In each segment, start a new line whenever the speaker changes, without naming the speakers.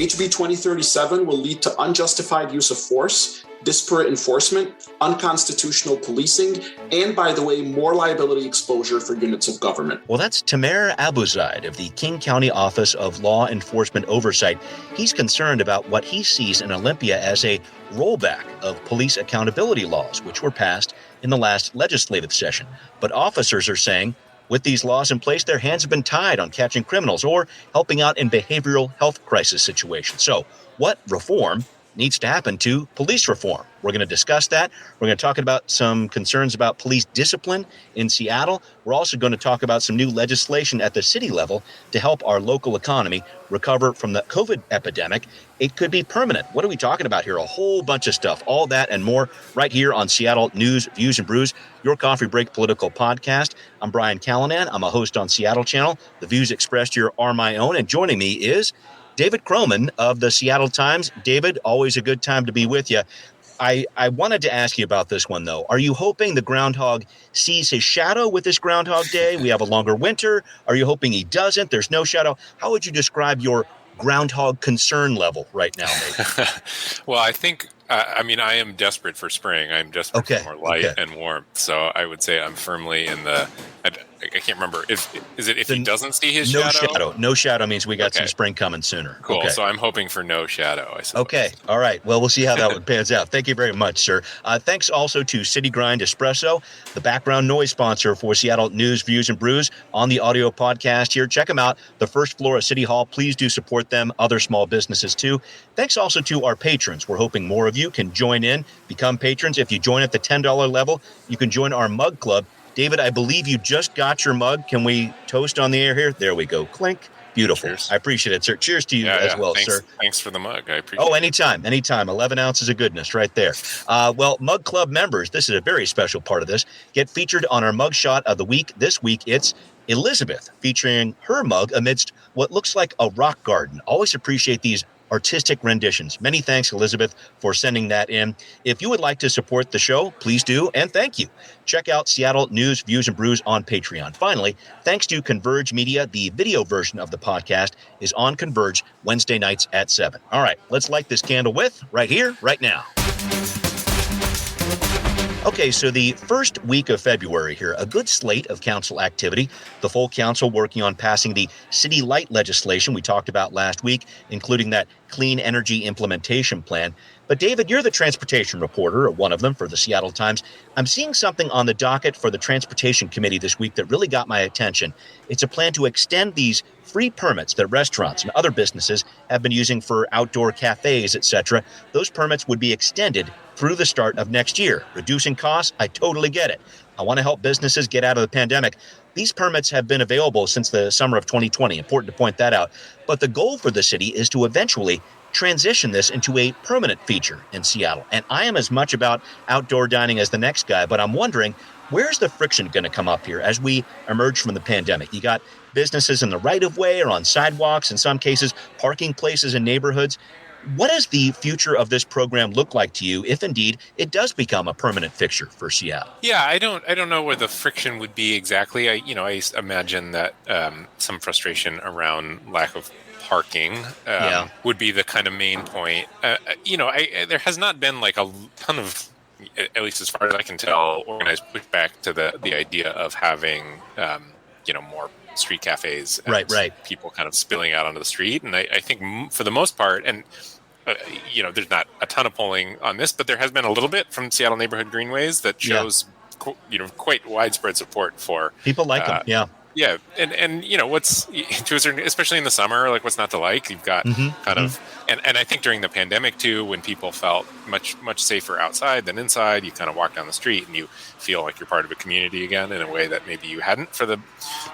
HB 2037 will lead to unjustified use of force, disparate enforcement, unconstitutional policing, and, by the way, more liability exposure for units of government.
Well, that's Tamer Abuzaid of the King County Office of Law Enforcement Oversight. He's concerned about what he sees in Olympia as a rollback of police accountability laws, which were passed in the last legislative session. But officers are saying, with these laws in place, their hands have been tied on catching criminals or helping out in behavioral health crisis situations. So what reform needs to happen to police reform? We're going to discuss that. We're going to talk about some concerns about police discipline in Seattle. We're also going to talk about some new legislation at the city level to help our local economy recover from the COVID epidemic. It could be permanent. What are we talking about here? A whole bunch of stuff, all that and more right here on Seattle News, Views, and Brews, your coffee break political podcast. I'm Brian Callanan. I'm a host on Seattle Channel. The views expressed here are my own. And joining me is David Croman of the Seattle Times. David, always a good time to be with you. I wanted to ask you about this one, though. Are you hoping the groundhog sees his shadow with this Groundhog Day? We have a longer winter. Are you hoping he doesn't? There's no shadow. How would you describe your groundhog concern level right now, maybe?
Well, I think, I am desperate for spring. I'm desperate for more light and warmth. So I would say I'm firmly in the... I can't remember. If he doesn't see his shadow?
No shadow means we got some spring coming sooner.
Cool.
Okay.
So I'm hoping for no shadow, I suppose.
Okay. All right. Well, we'll see how that one pans out. Thank you very much, sir. Thanks also to City Grind Espresso, the background noise sponsor for Seattle News, Views, and Brews on the audio podcast here. Check them out. The first floor of City Hall. Please do support them. Other small businesses, too. Thanks also to our patrons. We're hoping more of you can join in, become patrons. If you join at the $10 level, you can join our mug club. David, I believe you just got your mug. Can we toast on the air here? There we go. Clink. Beautiful. Cheers. I appreciate it, sir. Cheers to you as well,
thanks,
sir.
Thanks for the mug. I appreciate it.
Anytime. 11 ounces of goodness right there. Well, Mug Club members, this is a very special part of this, get featured on our mug shot of the week. This week, it's Elizabeth, featuring her mug amidst what looks like a rock garden. Always appreciate these artistic renditions. Many thanks, Elizabeth, for sending that in. If you would like to support the show, please do, and thank you. Check out Seattle News, Views, and Brews on Patreon. Finally, thanks to Converge Media, the video version of the podcast is on Converge Wednesday nights at 7. All right, let's light this candle right here, right now. Okay, so the first week of February here, a good slate of council activity. The full council working on passing the city light legislation we talked about last week, including that clean energy implementation plan. But David, you're the transportation reporter, or one of them, for the Seattle Times. I'm seeing something on the docket for the Transportation Committee this week that really got my attention. It's a plan to extend these free permits that restaurants and other businesses have been using for outdoor cafes, etc. Those permits would be extended through the start of next year. Reducing costs, I totally get it. I want to help businesses get out of the pandemic. These permits have been available since the summer of 2020. Important to point that out. But the goal for the city is to eventually transition this into a permanent feature in Seattle. And I am as much about outdoor dining as the next guy, but I'm wondering, where's the friction going to come up here as we emerge from the pandemic? You got businesses in the right-of-way or on sidewalks, in some cases, parking places in neighborhoods. What does the future of this program look like to you if indeed it does become a permanent fixture for Seattle?
Yeah, I don't know where the friction would be exactly. I imagine that some frustration around lack of parking would be the kind of main point. There has not been like a ton of, at least as far as I can tell, organized pushback to the idea of having more street cafes and people kind of spilling out onto the street. And I think for the most part, and there's not a ton of polling on this, but there has been a little bit from Seattle Neighborhood Greenways that shows quite widespread support for
people like them.
Yeah, and what's to a certain, especially in the summer, like what's not to like? You've got kind of, and I think during the pandemic too, when people felt much safer outside than inside, you kind of walk down the street and you feel like you're part of a community again in a way that maybe you hadn't for the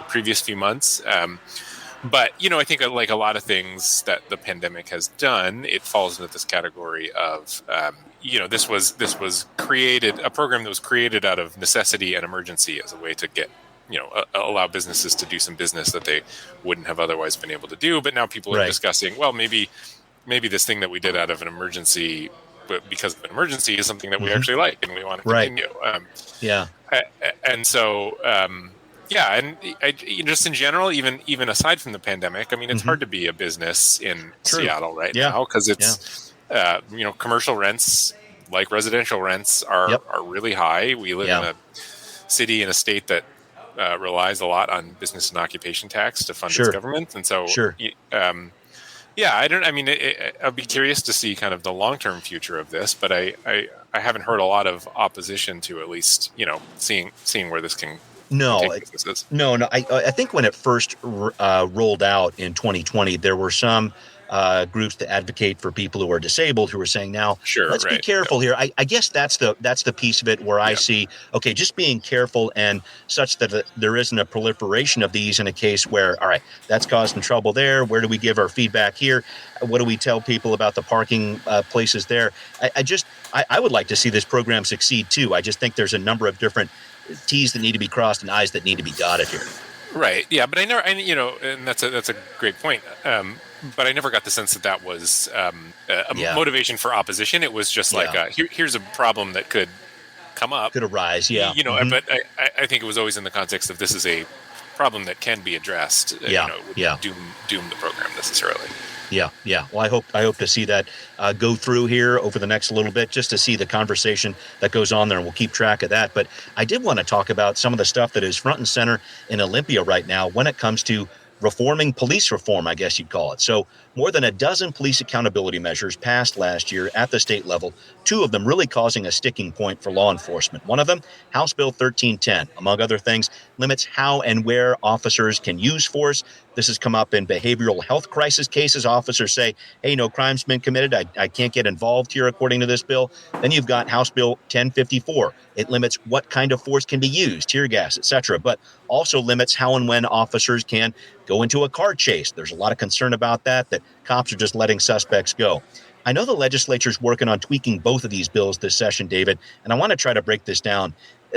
previous few months. But I think like a lot of things that the pandemic has done, it falls into this category of this was created, a program that was created out of necessity and emergency as a way to get allow businesses to do some business that they wouldn't have otherwise been able to do. But now people are discussing, well, maybe this thing that we did out of an emergency, but because of an emergency, is something that we actually like and we want to continue. And so, Yeah, and just in general, even aside from the pandemic, I mean, it's hard to be a business in Seattle right now because it's commercial rents, like residential rents, are really high. We live in a city in a state that relies a lot on business and occupation tax to fund its government, and so I don't. I mean, I'd be curious to see kind of the long-term future of this, but I haven't heard a lot of opposition to at least seeing where this can take businesses.
No. I think when it first rolled out in 2020, there were some groups to advocate for people who are disabled who were saying, now, let's be careful here. I guess that's the piece of it where I see, okay, just being careful and such that there isn't a proliferation of these in a case where, all right, that's causing trouble there. Where do we give our feedback here? What do we tell people about the parking places there? I would like to see this program succeed too. I just think there's a number of different T's that need to be crossed and I's that need to be dotted here.
Right. Yeah. But and that's a great point. But I never got the sense that was a motivation for opposition. It was just like, here's a problem that could come up.
Could arise. Yeah.
But I think it was always in the context of this is a problem that can be addressed. Doom the program necessarily.
Yeah. Well, I hope to see that go through here over the next little bit, just to see the conversation that goes on there, and we'll keep track of that. But I did want to talk about some of the stuff that is front and center in Olympia right now when it comes to reforming police reform, I guess you'd call it. So more than a dozen police accountability measures passed last year at the state level, two of them really causing a sticking point for law enforcement. One of them, House Bill 1310, among other things, limits how and where officers can use force. This has come up in behavioral health crisis cases. Officers say, hey, no crime's been committed. I can't get involved here, according to this bill. Then you've got House Bill 1054. It limits what kind of force can be used, tear gas, etc., but also limits how and when officers can go into a car chase. There's a lot of concern about that cops are just letting suspects go. I know the legislature's working on tweaking both of these bills this session, David, and I want to try to break this down.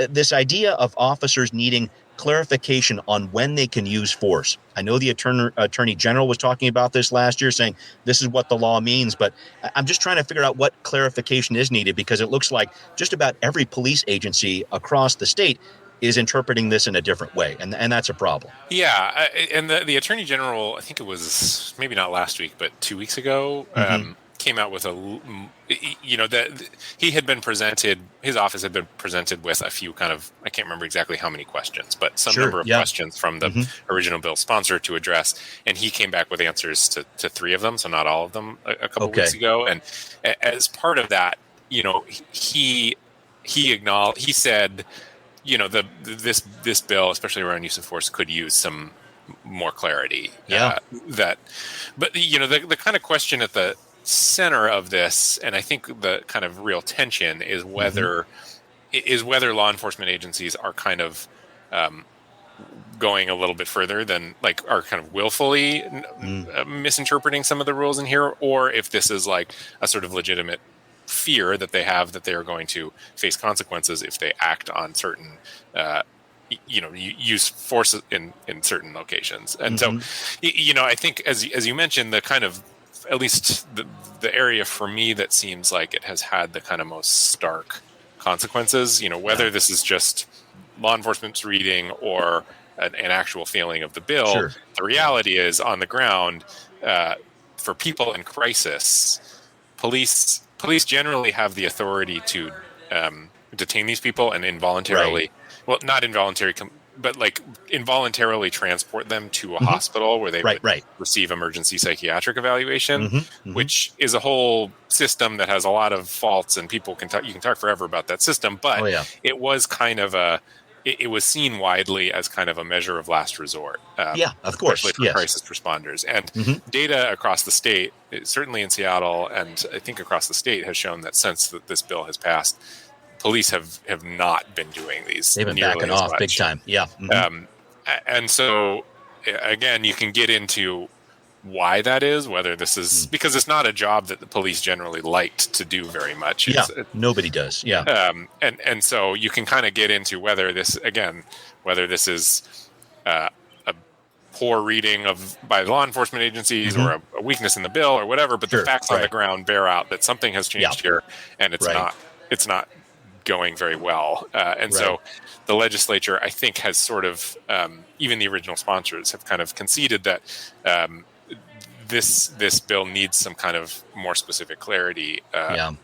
This idea of officers needing clarification on when they can use force. I know the Attorney General was talking about this last year, saying this is what the law means, but I'm just trying to figure out what clarification is needed, because it looks like just about every police agency across the state is interpreting this in a different way, and that's a problem.
Yeah, and the Attorney General, I think it was maybe not last week, but 2 weeks ago, came out with that he had been presented, his office had been presented with a few kind of, I can't remember exactly how many questions, but some number of questions from the original bill sponsor to address, and he came back with answers to three of them, so not all of them, a couple weeks ago. And as part of that, he said, this bill, especially around use of force, could use some more clarity. The kind of question at the center of this, and I think the kind of real tension is whether law enforcement agencies are kind of going a little bit further than, like, are kind of willfully misinterpreting some of the rules in here, or if this is like a sort of legitimate fear that they have that they are going to face consequences if they act on certain use force in certain locations. And so I think as you mentioned, the kind of, at least the area for me that seems like it has had the kind of most stark consequences, whether this is just law enforcement's reading or an actual feeling of the bill, the reality is, on the ground, for people in crisis, police generally have the authority to detain these people and involuntarily, well, not involuntary, but like involuntarily transport them to a hospital where they would receive emergency psychiatric evaluation, which is a whole system that has a lot of faults, and people you can talk forever about that system, but it was kind of it was seen widely as kind of a measure of last resort.
Of course.
Especially for crisis responders. And data across the state, certainly in Seattle, and I think across the state, has shown that since this bill has passed, police have not been doing these.
They've been backing off big time. Yeah.
And so, again, you can get into why that is, whether this is because it's not a job that the police generally liked to do very much.
Nobody does.
And so you can kind of get into whether this is a poor reading by law enforcement agencies or a weakness in the bill or whatever, but the facts on the ground bear out that something has changed here, and it's not going very well. And
Right.
so the legislature, I think, has sort of, even the original sponsors have kind of conceded that this bill needs some kind of more specific clarity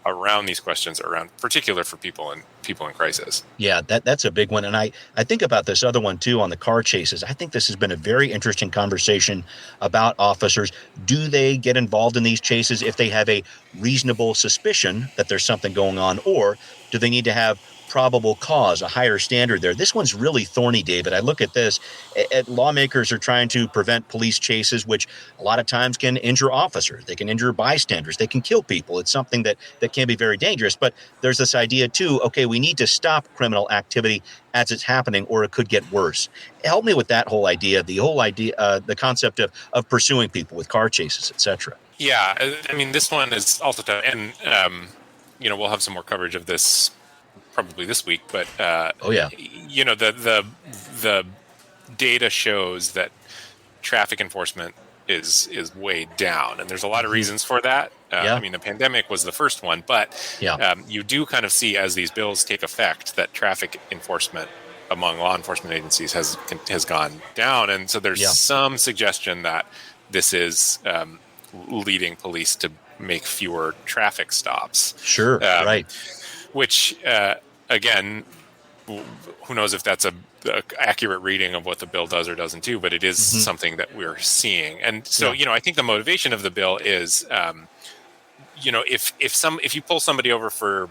around these questions, around particular for people in crisis.
Yeah, that's a big one. And I think about this other one too on the car chases. I think this has been a very interesting conversation about officers. Do they get involved in these chases if they have a reasonable suspicion that there's something going on, or do they need to have probable cause, a higher standard there? This one's really thorny, David. I look at this. Lawmakers are trying to prevent police chases, which a lot of times can injure officers. They can injure bystanders. They can kill people. It's something that can be very dangerous. But there's this idea, too, okay, we need to stop criminal activity as it's happening, or it could get worse. Help me with that whole idea, the concept of pursuing people with car chases, etc.
Yeah, I mean, this one is also tough. And, we'll have some more coverage of this probably this week, but the data shows that traffic enforcement is way down, and there's a lot of reasons for that. I mean, the pandemic was the first one, but you do kind of see as these bills take effect that traffic enforcement among law enforcement agencies has gone down, and so there's some suggestion that this is leading police to make fewer traffic stops.
Sure, right.
Which, again, who knows if that's a accurate reading of what the bill does or doesn't do, but it is something that we're seeing. And so, I think the motivation of the bill is, if you pull somebody over for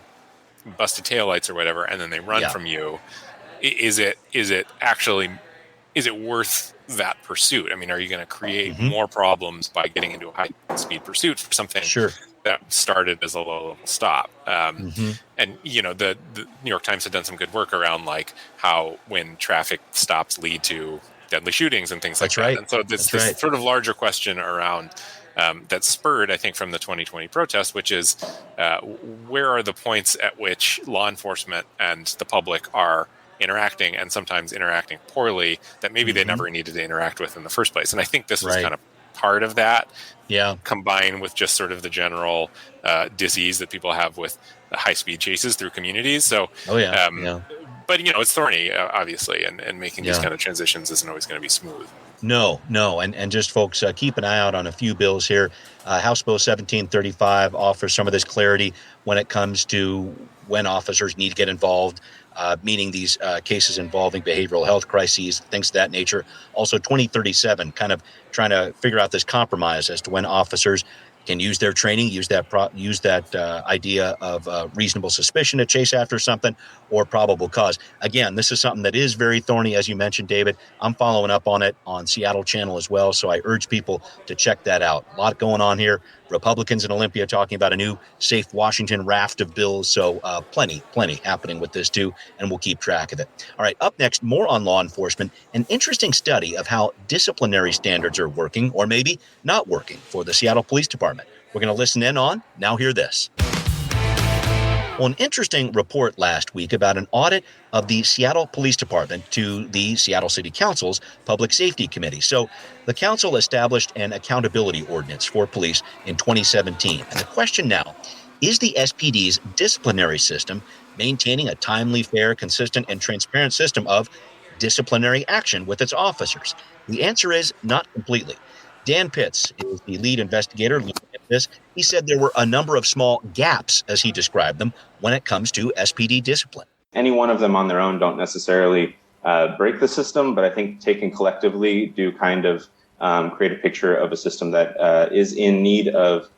busted taillights or whatever, and then they run from you, is it worth that pursuit? I mean, are you going to create more problems by getting into a high-speed pursuit for something that started as a low-level stop? And, the New York Times had done some good work around, like, how when traffic stops lead to deadly shootings and things like that. And so this sort of larger question around that spurred, I think, from the 2020 protest, which is where are the points at which law enforcement and the public are interacting, and sometimes interacting poorly, that maybe they never needed to interact with in the first place. And I think this was kind of part of that, combined with just sort of the general disease that people have with high-speed chases through communities. So, but it's thorny, obviously, and making these kind of transitions isn't always going to be smooth.
No. And just folks, keep an eye out on a few bills here. House Bill 1735 offers some of this clarity when it comes to when officers need to get involved, meaning these cases involving behavioral health crises, things of that nature. Also, 2037, kind of trying to figure out this compromise as to when officers can use their training, use that idea of reasonable suspicion to chase after something, or probable cause. Again, this is something that is very thorny, as you mentioned, David. I'm following up on it on Seattle Channel as well, so I urge people to check that out. A lot going on here. Republicans in Olympia talking about a new Safe Washington raft of bills, so plenty happening with this too, and we'll keep track of it. All right, up next, more on law enforcement, an interesting study of how disciplinary standards are working, or maybe not working, for the Seattle Police Department. We're going to listen in on Now Hear This. Well, an interesting report last week about an audit of the Seattle Police Department to the Seattle City Council's Public Safety Committee. So the council established an accountability ordinance for police in 2017. And the question now, is the SPD's disciplinary system maintaining a timely, fair, consistent, and transparent system of disciplinary action with its officers? The answer is not completely. Dan Pitts is the lead investigator looking at this. He said there were a number of small gaps, as he described them, when it comes to SPD discipline.
Any one of them on their own don't necessarily break the system, but I think taken collectively do kind of create a picture of a system that is in need of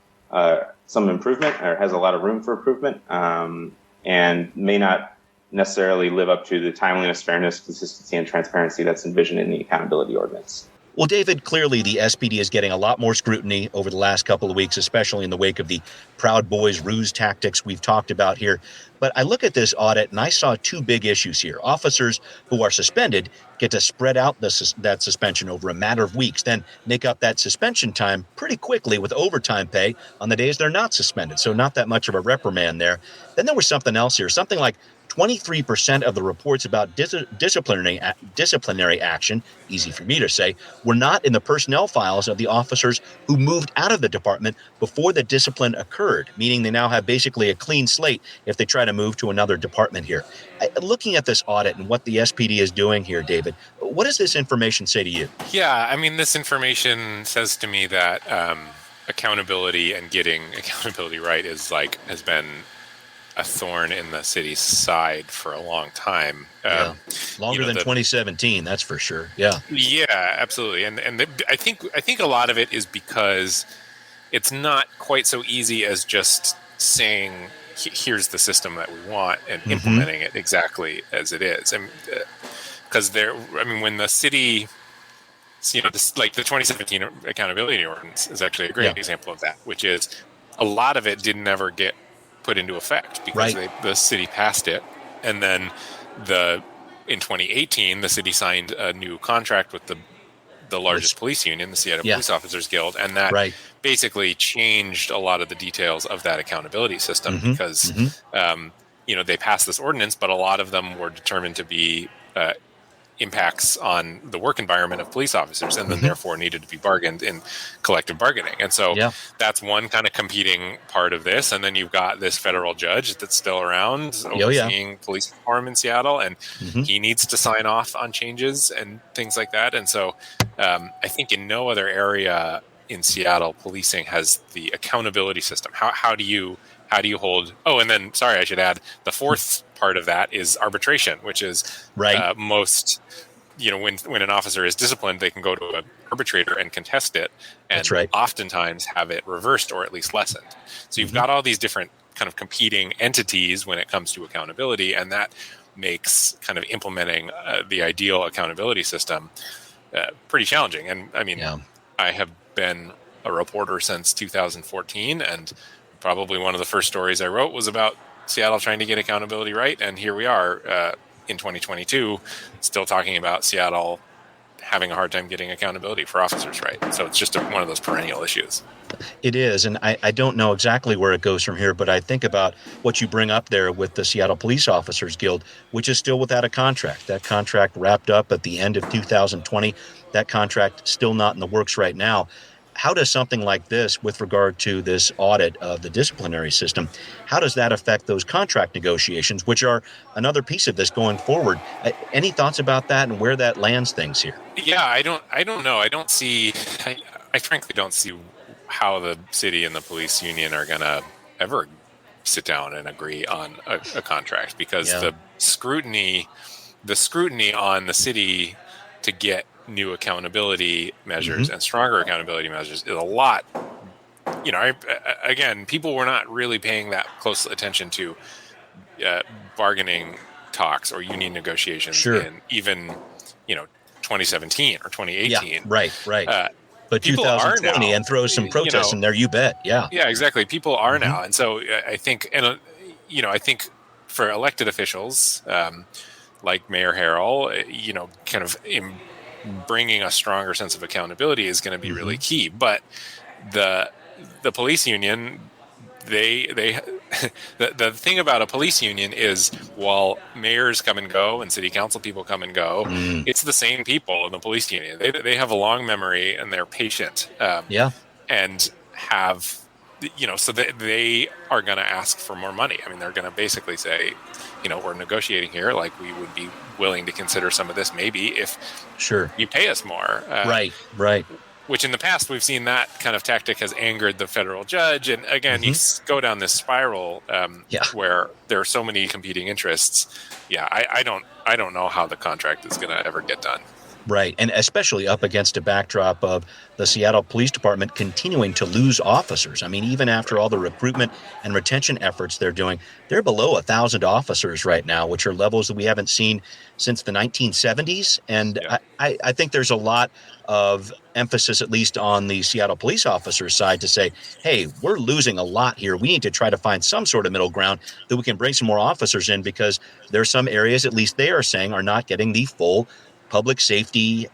some improvement, or has a lot of room for improvement, and may not necessarily live up to the timeliness, fairness, consistency, and transparency that's envisioned in the accountability ordinance.
Well, David, clearly the SPD is getting a lot more scrutiny over the last couple of weeks, especially in the wake of the Proud Boys ruse tactics we've talked about here. But I look at this audit and I saw two big issues here. Officers who are suspended get to spread out that suspension over a matter of weeks, then make up that suspension time pretty quickly with overtime pay on the days they're not suspended. So not that much of a reprimand there. Then there was something else here, something like 23% of the reports about disciplinary action, easy for me to say, were not in the personnel files of the officers who moved out of the department before the discipline occurred, meaning they now have basically a clean slate if they try to move to another department here. Looking at this audit and what the SPD is doing here, David, what does this information say to you?
Yeah, I mean, this information says to me that accountability and getting accountability right has been a thorn in the city's side for a long time.
Longer than 2017, that's for sure. Yeah,
absolutely. And I think a lot of it is because it's not quite so easy as just saying, here's the system that we want and implementing it exactly as it is. And because when the city, like the 2017 accountability ordinance is actually a great example of that, which is a lot of it didn't ever get put into effect because the city passed it, and then in 2018 the city signed a new contract with the largest police union, the Seattle Police Officers Guild, and that basically changed a lot of the details of that accountability system because they passed this ordinance, but a lot of them were determined to be impacts on the work environment of police officers, and then therefore needed to be bargained in collective bargaining. And so that's one kind of competing part of this. And then you've got this federal judge that's still around overseeing police reform in Seattle, and he needs to sign off on changes and things like that. And so I think in no other area in Seattle, policing has the accountability system. How do you hold? Oh, and then, sorry, I should add, the fourth part of that is arbitration, which is most, when an officer is disciplined, they can go to an arbitrator and contest it, and oftentimes have it reversed or at least lessened. So you've got all these different kind of competing entities when it comes to accountability, and that makes kind of implementing the ideal accountability system pretty challenging. And I mean, I have been a reporter since 2014, and probably one of the first stories I wrote was about Seattle trying to get accountability right. And here we are in 2022, still talking about Seattle having a hard time getting accountability for officers right. So it's just one of those perennial issues.
It is. And I don't know exactly where it goes from here, but I think about what you bring up there with the Seattle Police Officers Guild, which is still without a contract. That contract wrapped up at the end of 2020. That contract still not in the works right now. How does something like this, with regard to this audit of the disciplinary system, how does that affect those contract negotiations, which are another piece of this going forward? Any thoughts about that and where that lands things here?
Yeah, I don't know. I frankly don't see how the city and the police union are going to ever sit down and agree on a contract, because the scrutiny on the city to get new accountability measures and stronger accountability measures is a lot. Again, people were not really paying that close attention to bargaining talks or union negotiations in even 2017 or 2018.
But 2020 and throw some protests in there, you bet. Yeah,
exactly. People are now, and so I think, I think for elected officials like Mayor Harrell, kind of bringing a stronger sense of accountability is going to be really key. But the police union, the thing about a police union is, while mayors come and go and city council people come and go, it's the same people in the police union. They have a long memory, and they're patient. And have, so they are going to ask for more money. I mean, they're going to basically say, we're negotiating here. Like, we would be willing to consider some of this maybe if you pay us more.
Right.
Which in the past we've seen that kind of tactic has angered the federal judge. And again, you go down this spiral where there are so many competing interests. I don't know how the contract is going to ever get done.
Right, and especially up against a backdrop of the Seattle Police Department continuing to lose officers. I mean, even after all the recruitment and retention efforts they're doing, they're below 1,000 officers right now, which are levels that we haven't seen since the 1970s. And I think there's a lot of emphasis, at least on the Seattle police officers' side, to say, hey, we're losing a lot here. We need to try to find some sort of middle ground that we can bring some more officers in, because there are some areas, at least they are saying, are not getting the full public safety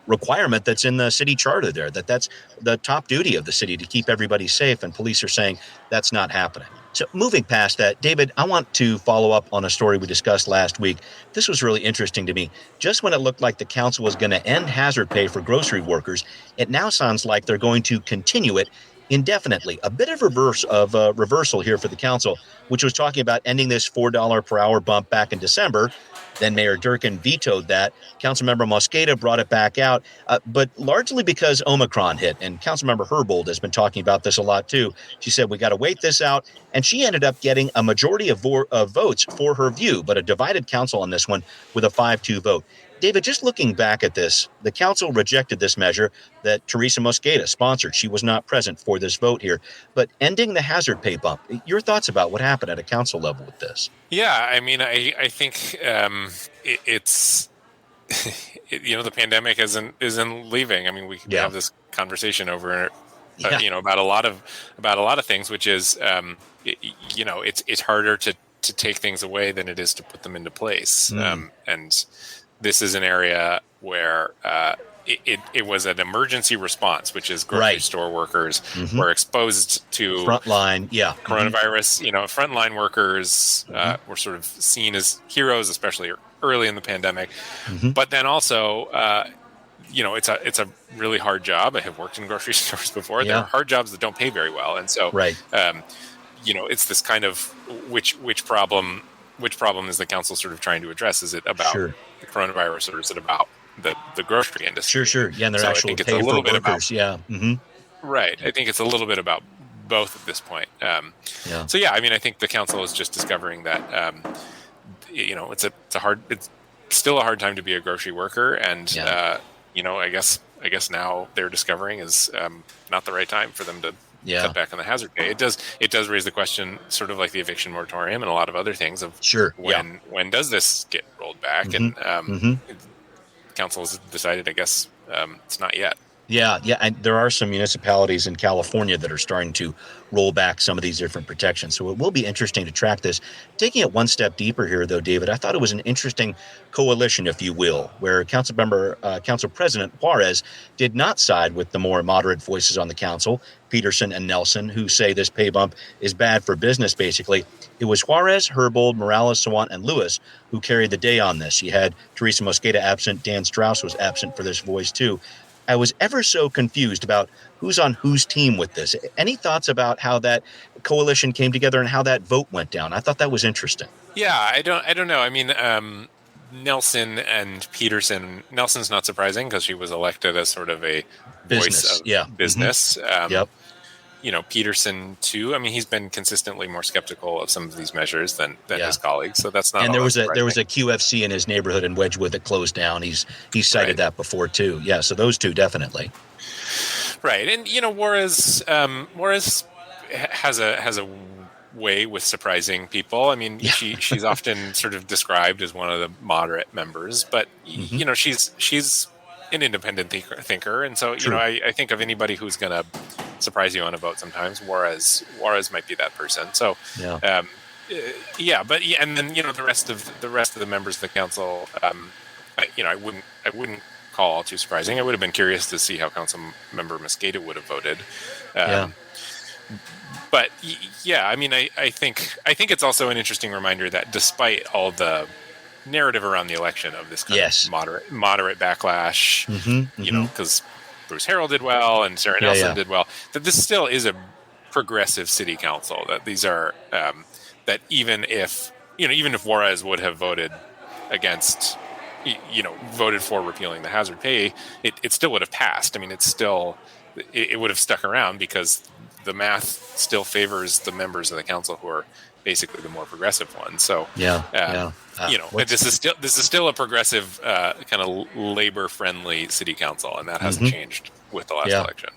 requirement that's in the city charter there, that's the top duty of the city, to keep everybody safe. And police are saying that's not happening. So moving past that, David, I want to follow up on a story we discussed last week. This was really interesting to me. Just when it looked like the council was going to end hazard pay for grocery workers, it now sounds like they're going to continue it indefinitely. A bit of reversal here for the council, which was talking about ending this $4 per hour bump back in December. Then Mayor Durkin vetoed that. Councilmember Mosqueda brought it back out, but largely because Omicron hit. And Councilmember Herbold has been talking about this a lot, too. She said, we got to wait this out. And she ended up getting a majority of votes for her view, but a divided council on this one with a 5-2 vote. David, just looking back at this, the council rejected this measure that Teresa Mosqueda sponsored. She was not present for this vote here. But ending the hazard pay bump, your thoughts about what happened at a council level with this?
Yeah, I mean, I think it's the pandemic isn't leaving. I mean, we have this conversation over about a lot of things, which is it's harder to take things away than it is to put them into place. And this is an area where it was an emergency response, which is grocery store workers were exposed to
frontline
coronavirus. Frontline workers were sort of seen as heroes, especially early in the pandemic. But then also, it's a really hard job. I have worked in grocery stores before. There are hard jobs that don't pay very well, and so it's this kind of which problem is the council sort of trying to address? Is it about the coronavirus, or is it about the grocery industry?
Sure. Yeah, and their actual
pay
for workers.
Right. I think it's a little bit about both at this point. So I mean, I think the council is just discovering that it's still a hard time to be a grocery worker, and I guess now they're discovering is not the right time for them to cut back on the hazard pay. It does raise the question, sort of like the eviction moratorium and a lot of other things, of when does this get rolled back? And council has decided, I guess, it's not yet.
And there are some municipalities in California that are starting to roll back some of these different protections. So it will be interesting to track this. Taking it one step deeper here, though, David, I thought it was an interesting coalition, if you will, where Council President Juarez did not side with the more moderate voices on the council, Peterson and Nelson, who say this pay bump is bad for business, basically. It was Juarez, Herbold, Morales, Sawant, and Lewis who carried the day on this. You had Teresa Mosqueda absent. Dan Strauss was absent for this voice, too. I was ever so confused about who's on whose team with this. Any thoughts about how that coalition came together and how that vote went down? I thought that was interesting.
Yeah, I don't know. I mean, Nelson and Peterson. Nelson's not surprising because she was elected as sort of a voice of business. Peterson too. I mean, he's been consistently more skeptical of some of these measures than his colleagues. So that's not.
And there was a QFC in his neighborhood in Wedgwood that closed down. He's cited that before too. Yeah. So those two definitely.
Right, and Juarez has a way with surprising people. I mean, she's often sort of described as one of the moderate members, but she's an independent thinker, and so I think of anybody who's going to surprise you on a vote. Sometimes Juarez might be that person. So and then the rest of the members of the council, I wouldn't call all too surprising. I would have been curious to see how Council Member Mosqueda would have voted. But I mean, I think it's also an interesting reminder that despite all the narrative around the election of this kind of moderate backlash, because Bruce Harrell did well and Sarah Nelson did well, that this still is a progressive city council. That these are that even if Juarez would have voted against, voted for repealing the hazard pay, it still would have passed. I mean, it would have stuck around because the math still favors the members of the council who are basically the more progressive ones. So this is still a progressive kind of labor-friendly city council, and that hasn't changed with the last election.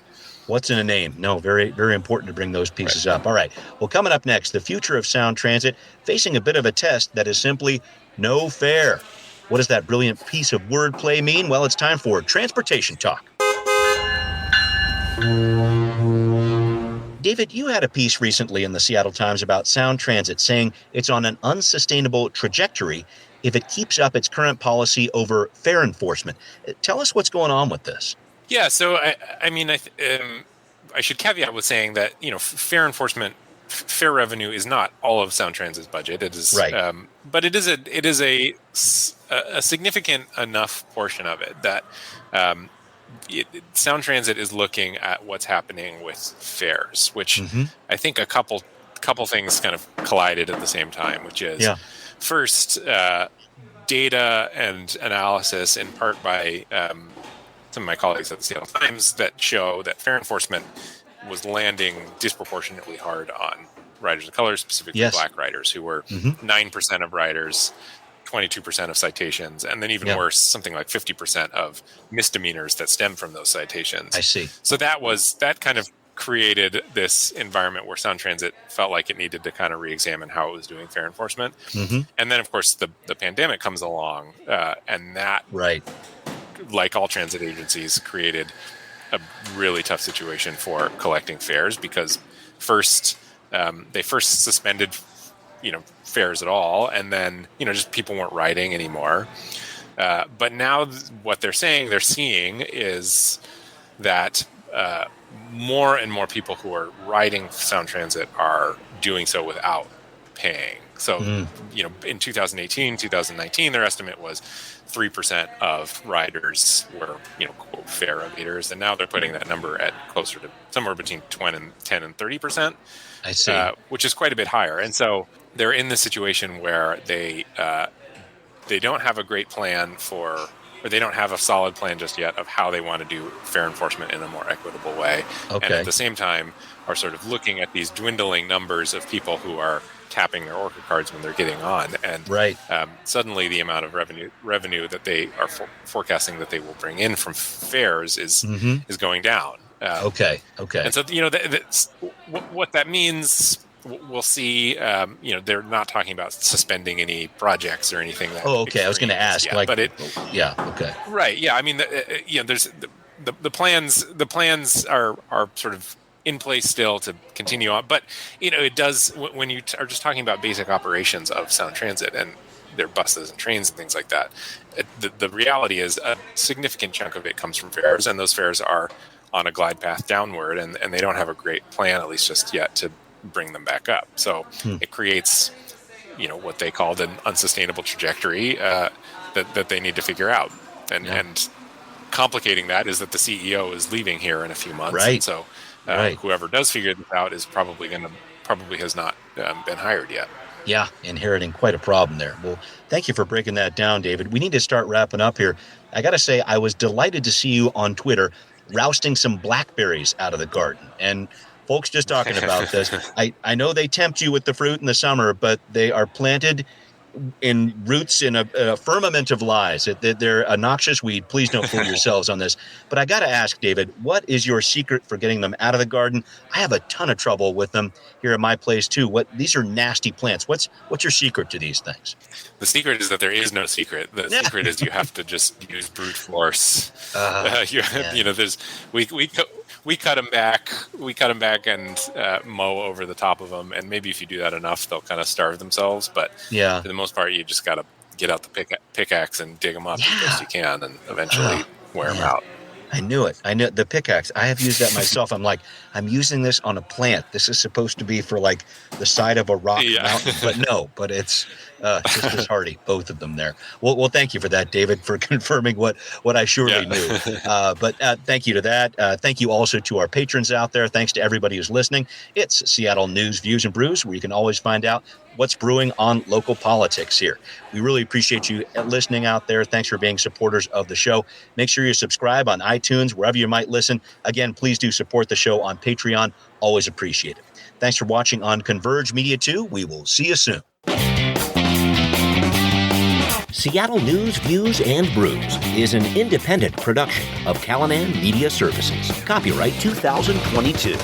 What's in a name? No, very, very important to bring those pieces up. All right. Well, coming up next, the future of sound transit facing a bit of a test that is simply no fare. What does that brilliant piece of wordplay mean? Well, it's time for Transportation Talk. David, you had a piece recently in the Seattle Times about sound transit saying it's on an unsustainable trajectory if it keeps up its current policy over fare enforcement. Tell us what's going on with this.
Yeah, so I should caveat with saying that fare enforcement fare revenue is not all of Sound Transit's budget. It is,
right.
But it is a significant enough portion of it that Sound Transit is looking at what's happening with fares, which I think a couple things kind of collided at the same time, which is first data and analysis, in part by some of my colleagues at the Seattle Times, that show that fare enforcement was landing disproportionately hard on riders of color, specifically Black riders, who were 9% of riders, 22% of citations, and then even worse, something like 50% of misdemeanors that stem from those citations.
I see.
So that kind of created this environment where Sound Transit felt like it needed to kind of re-examine how it was doing fare enforcement. And then, of course, the pandemic comes along, and that, like all transit agencies, created a really tough situation for collecting fares, because they first suspended fares at all, and then just people weren't riding anymore. But now what they're seeing is that more and more people who are riding Sound Transit are doing so without paying. So in 2018, 2019, their estimate was 3% of riders were quote fare evaders, and now they're putting that number at closer to somewhere between 10 and 30%.
I see.
Which is quite a bit higher. And so they're in this situation where they don't have a great plan or they don't have a solid plan just yet of how they want to do fare enforcement in a more equitable way. And at the same time are sort of looking at these dwindling numbers of people who are tapping their Orca cards when they're getting on. And suddenly the amount of revenue that they are forecasting that they will bring in from fares is going down.
Okay.
And so, what that means, we'll see. They're not talking about suspending any projects or anything.
I was going to ask.
Yet, but right. Yeah. I mean, there's the plans. The plans are sort of in place still to continue on. But it does, when you are just talking about basic operations of Sound Transit and their buses and trains and things like that, the reality is a significant chunk of it comes from fares, and those fares are on a glide path downward, and they don't have a great plan, at least just yet, to bring them back up. So it creates, what they called an unsustainable trajectory that they need to figure out. And complicating that is that the CEO is leaving here in a few months.
Right.
And so whoever does figure this out is probably has not been hired yet.
Yeah, inheriting quite a problem there. Well, thank you for breaking that down, David. We need to start wrapping up here. I got to say, I was delighted to see you on Twitter rousting some blackberries out of the garden. And folks, just talking about this, I know they tempt you with the fruit in the summer, but they are planted in roots in a firmament of lies. They're a noxious weed. Please don't fool yourselves on this. But I got to ask, David, what is your secret for getting them out of the garden? I have a ton of trouble with them here at my place too. These are nasty plants. What's your secret to these things?
The secret is that there is no secret. The secret is you have to just use brute force. We cut them back. We cut them back and mow over the top of them. And maybe if you do that enough, they'll kind of starve themselves. But for the most part, you just got to get out the pickaxe and dig them up as best you can, and eventually wear them out.
I knew it. I knew the pickaxe. I have used that myself. I'm like, I'm using this on a plant. This is supposed to be for like the side of a rock mountain, but it's just as hardy, both of them there. Well, thank you for that, David, for confirming what I surely knew. But thank you to that. Thank you also to our patrons out there. Thanks to everybody who's listening. It's Seattle News, Views, and Brews, where you can always find out what's brewing on local politics here. We really appreciate you listening out there. Thanks for being supporters of the show. Make sure you subscribe on iTunes, wherever you might listen. Again, please do support the show on Patreon. Always appreciate it. Thanks for watching on Converge Media 2. We will see you soon.
Seattle News, Views, and Brews is an independent production of Callanan Media Services. Copyright 2022.